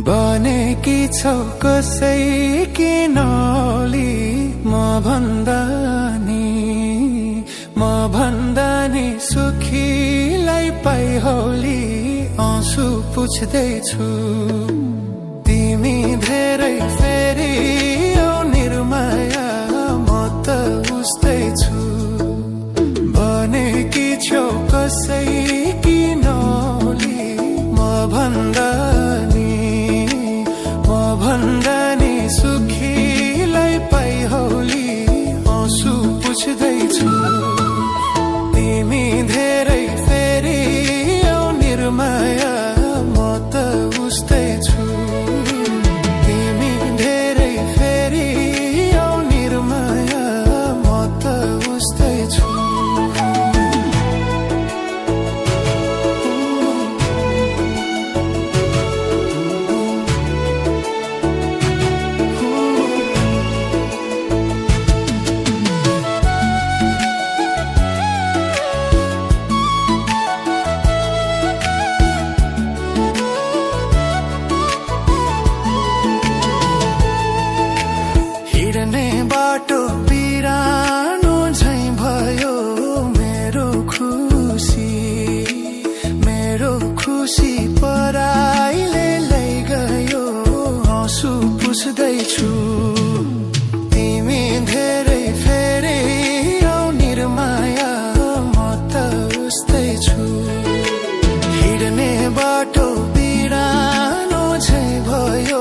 बनेकी छौ कसैकी नौली म भन्दा नि सुखीलाई पाइहोली आँसु पुछ्दैछु तिमी धेरै फेरि औ निर्माया म त उस्तै छु बनेकी छौ कसैकी नौली म भन्दा नि सुखीलाई पाइहोली आँसु पुछ्दैछु तिमी धेरै फेरि औ निर्माया म त उस्तै छु तिमी धेरै फेरि औ निर्माया म त उस्तै छु बाटो बिरानो झैं भयो मेरो खुसी पराइले लैगयो आँसु पुछ्दैछु तिमी धेरै फेरि औ निर्माया म त उस्तै छु हिँड्ने बाटो बिरानो झैं भयो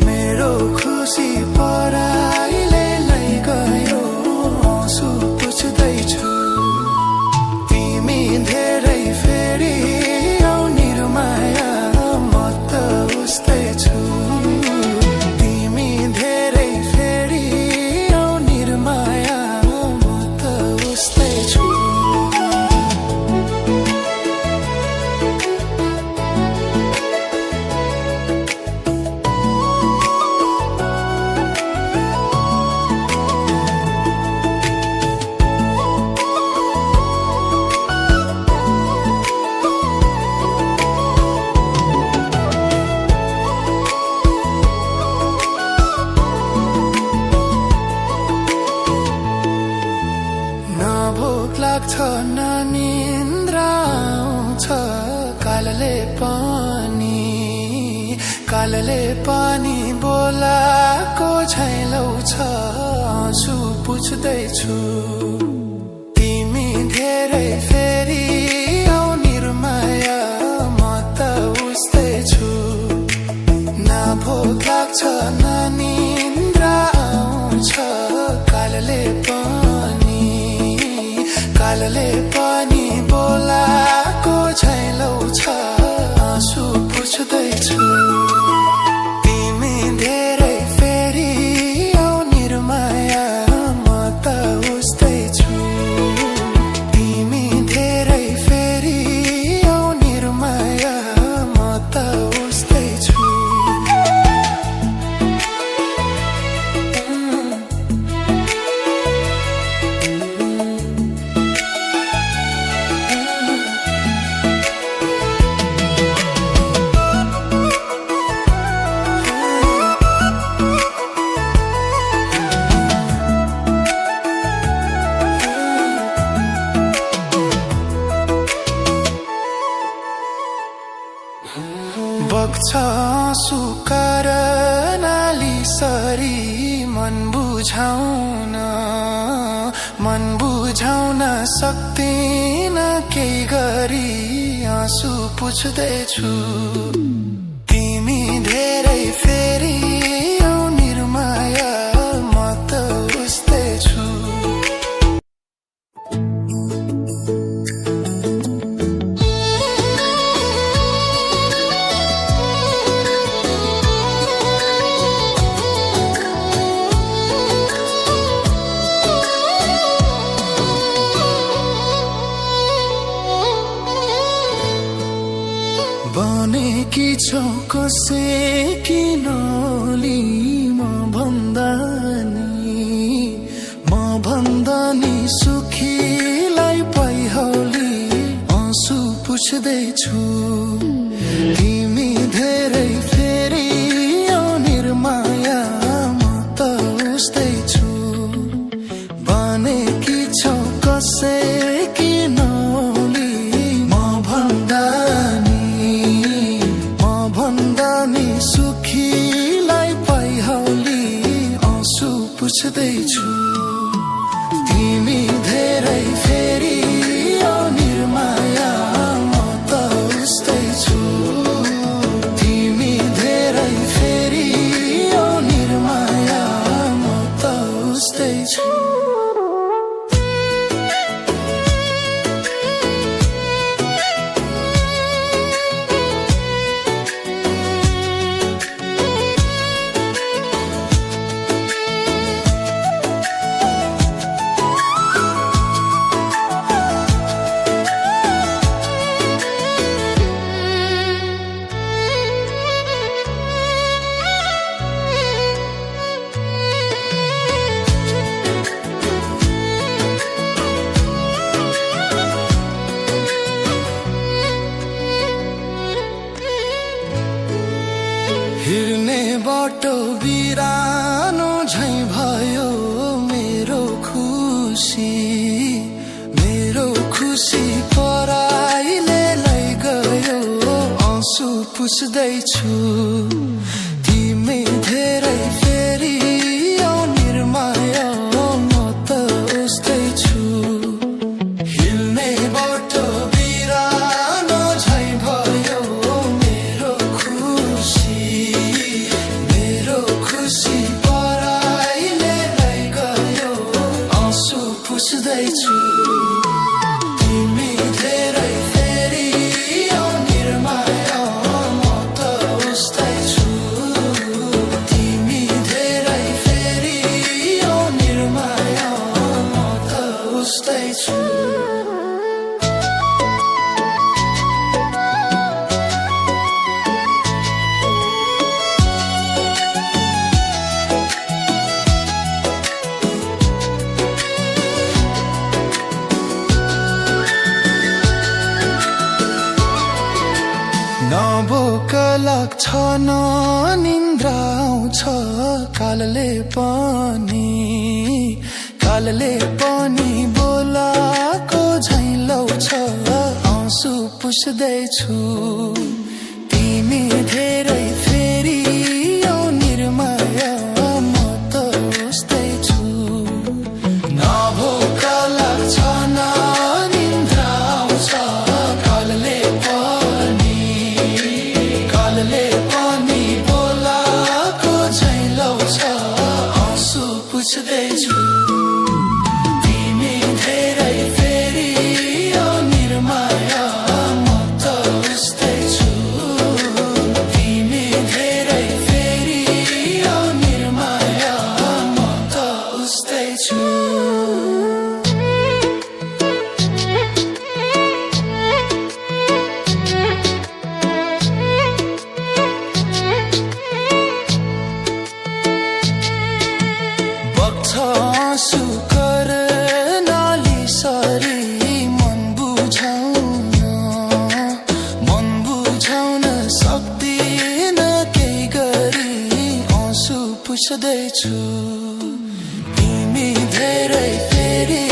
मेरो खुसी पराइले लैगयो आँसु पुछ्दैछु तिमी धेरै फेरि औ निर्माया म त उस्तै छु तिमी धेरै फेरि औ निर्माया म त उस्तै छु लाग्छ न निन्द्रा आउँछ कालले पानी बोलाको झैं ल्याउँछ आँसु पुछ्दैछु तिमी धेरै फेरि औ निर्माया म त उस्तै छु न भोक लाग्छ न निन्द्रा आउँछ कालले पानी बोलाको झैं ल्याउँछ आँसु पुछ्दैछु तिमी धेरै फेरि औ निर्माया म त उस्तै छु तिमी धेरै फेरि औ निर्माया म त उस्तै छु बग्छ आँसु करनाली सरी मन बुझाउन बुझाउन सक्दिन केही गरी आँसु पुछ्दैछु तिमी धेरै फेरि औ निर्माया म त उस्तै छु बनेकी छौ कसैकी नली म भन्दा नि सुखीलाई पाइहाली आँसु पुछ्दैछु तिमी धेरै फेरि औ निर्माया म त उस्तै छु बनेकी छौ कसैकी नली म भन्दा नि सुखीलाई पाइहाली आँसु पुछ्दैछु तिमी धेरै फेरि औ निर्माया म त उस्तै छु तिमी धेरै फेरि औ निर्माया म त उस्तै छु हिँड्ने बाटो बिरानो झैं भयो मेरो खुसी पराइले लैगयो आँसु पुछ्दैछु तिमी धेरै फेरि औ निर्माया म त उस्तै छु हिँड्ने बाटो बिरानो झैं भयो मेरो खुसी पराइले लैगयो आँसु पुछ्दैछु तिमी धेरै फेरि औ निर्माया म त उस्तै छु तिमी धेरै फेरि औ निर्माया म त उस्तै छु नभोक लाग्छ न निन्द्रा आउँछ कालले पनि बोलाको झैं लाउँछ आँसु पुछ्दैछु तिमी धेरै फेरि औ निर्माया म त उस्तै छु नभोक लाग्छ न निन्द्रा आउँछ कालले पनि बोलाको झैं लाउँछ आँसु पुछ्दैछु तिमी धेरै फेरि औ निर्माया म त उस्तै छु तिमी धेरै फेरि औ निर्माया म त उस्तै छु आँसु कर नाली सरी मन बुझाउन सक्दिन केही गरी आँसु पुछ्दैछु तिमी धेरै फेरि